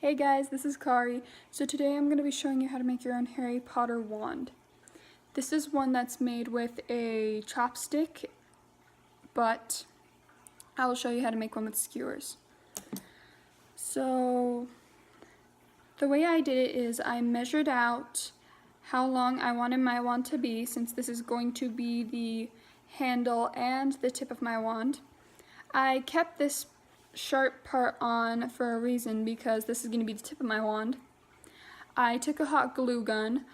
Hey guys, this is Kari. So today I'm going to be showing you how to make your own Harry Potter wand. This is one that's made with a chopstick, but I will show you how to make one with skewers. So the way I did it is I measured out how long I wanted my wand to be, since this is going to be the handle and the tip of my wand. I kept this sharp part on for a reason, because this is going to be the tip of my wand. I took a hot glue gun,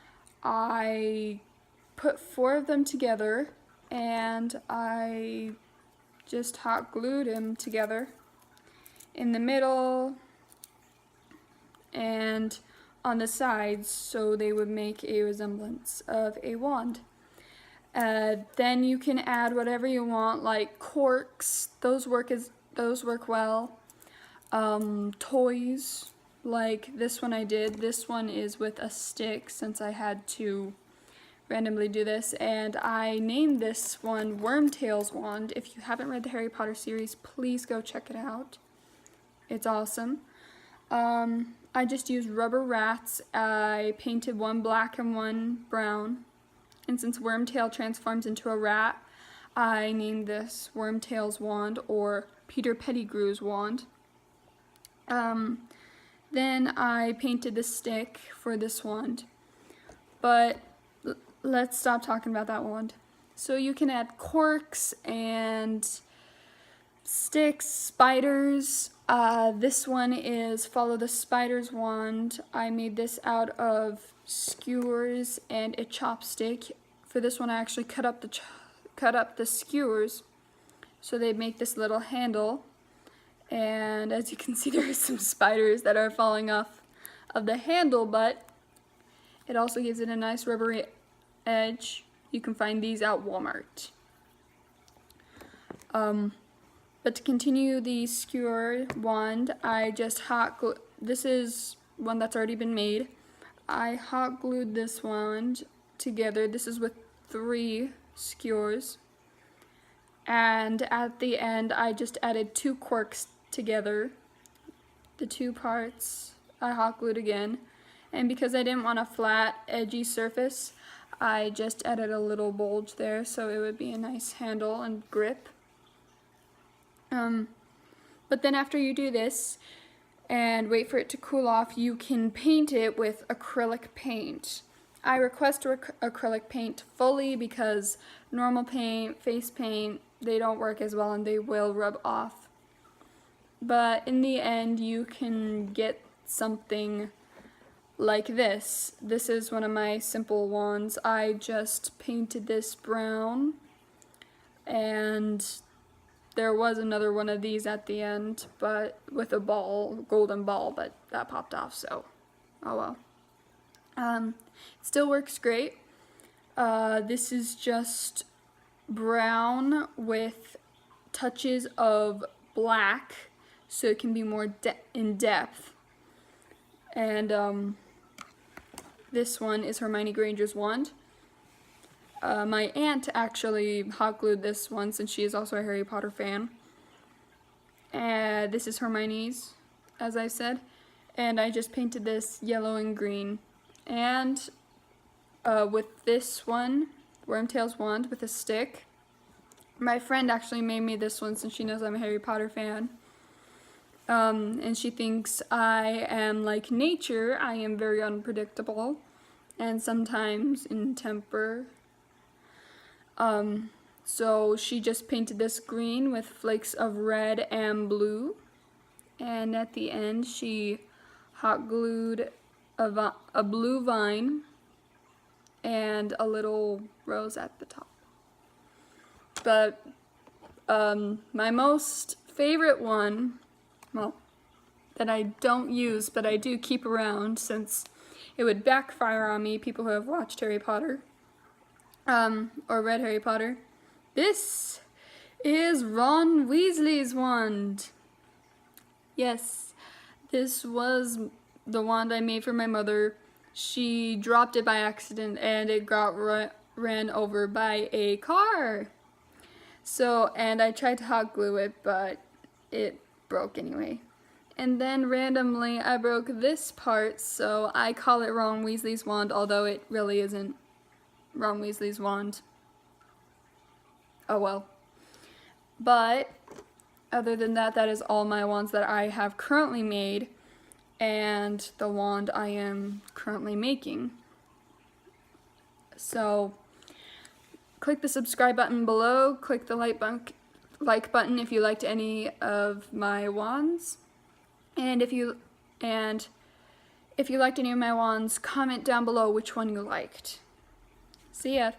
I put 4 of them together, and I just hot glued them together in the middle and on the sides, so they would make a resemblance of a wand. Then you can add whatever you want, like corks. Those work well. Toys, like this one I did. This one is with a stick, since I had to randomly do this, and I named this one Wormtail's Wand. If you haven't read the Harry Potter series, please go check it out. It's awesome. I just used rubber rats. I painted one black and one brown. And since Wormtail transforms into a rat, I named this Wormtail's Wand, or Peter Pettigrew's Wand. Then I painted the stick for this wand. But let's stop talking about that wand. So you can add corks and sticks, spiders. This one is Follow the Spider's Wand. I made this out of skewers and a chopstick. For this one I actually cut up the skewers so they make this little handle. And as you can see, there are some spiders that are falling off of the handle, but it also gives it a nice rubbery edge. You can find these at Walmart. But to continue the skewer wand, I just hot glue. This is one that's already been made. I hot glued this wand together. This is with 3 skewers. And at the end, I just added 2 corks together. The 2 parts I hot glued again. And because I didn't want a flat, edgy surface, I just added a little bulge there so it would be a nice handle and grip. But then after you do this and wait for it to cool off, you can paint it with acrylic paint. I request acrylic paint fully because normal paint, face paint, they don't work as well and they will rub off. But in the end, you can get something like this. This is one of my simple wands. I just painted this brown, and there was another one of these at the end, but with a ball, golden ball, but that popped off, so oh well. It still works great. This is just brown with touches of black, so it can be more in depth. And this one is Hermione Granger's wand. My aunt actually hot glued this one, since she is also a Harry Potter fan. And this is Hermione's, as I said. And I just painted this yellow and green. And with this one, Wormtail's wand with a stick. My friend actually made me this one since she knows I'm a Harry Potter fan. And she thinks I am like nature. I am very unpredictable and sometimes in temper. So she just painted this green with flakes of red and blue, and at the end she hot glued a blue vine and a little rose at the top. But my most favorite one, well, that I don't use but I do keep around since it would backfire on me, people who have watched Harry Potter or read Harry Potter. This is Ron Weasley's wand. Yes, this was the wand I made for my mother. She dropped it by accident and it got ran over by a car. So, and I tried to hot glue it, but it broke anyway. And then randomly I broke this part, so I call it Ron Weasley's wand, although it really isn't Ron Weasley's wand. Oh well. But other than that, that is all my wands that I have currently made and the wand I am currently making. So click the subscribe button below, click the like button if you liked any of my wands. And if you liked any of my wands, comment down below which one you liked. See ya!